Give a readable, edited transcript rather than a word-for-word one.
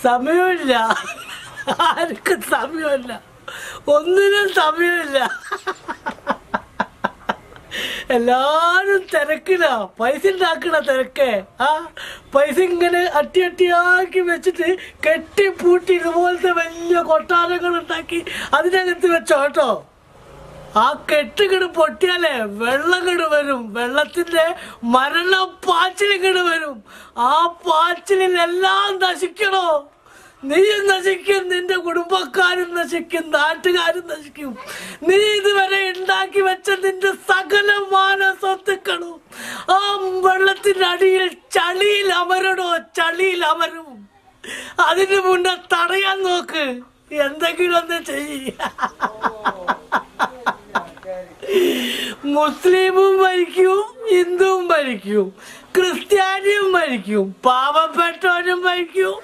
സമയമില്ല, ആർക്കും സമയമില്ല, ഒന്നിനും സമയമില്ല. എല്ലാരും തിരക്കിലാ, പൈസ ഉണ്ടാക്കണ തിരക്കേ. പൈസ ഇങ്ങനെ അട്ടിയാക്കി വെച്ചിട്ട് കെട്ടിപ്പൂട്ടി ഇതുപോലത്തെ വലിയ കൊട്ടാരങ്ങൾ ഉണ്ടാക്കി അതിനകത്ത് വെച്ചോ കേട്ടോ. ആ കെട്ടുകിട് പൊട്ടിയാലേ വെള്ളകിട് വരും, വെള്ളത്തിന്റെ മരണപ്പാച്ചിലിങ്ങട് വരും. ആ പാച്ചിലെല്ലാം നശിക്കണോ? നീയും നശിക്കും, നിന്റെ കുടുംബക്കാരും നശിക്കും, നാട്ടുകാരും നശിക്കും. നീ ഇതുവരെ ഉണ്ടാക്കി വെച്ച നിന്റെ സകല മാനസ്വത്തുക്കളും ആ വെള്ളത്തിന്റെ അടിയിൽ ചളിയിൽ അമരണോ, ചളിയിൽ അമരും. അതിന് മുന്നേ തടയാൻ നോക്ക്, എന്തെങ്കിലും ഒന്ന് ചെയ്യ. മുസ്ലിമും മരിക്കും, ഹിന്ദുവും മരിക്കും, ക്രിസ്ത്യാനിയും മരിക്കും, പാവപ്പെട്ടവനും മരിക്കും,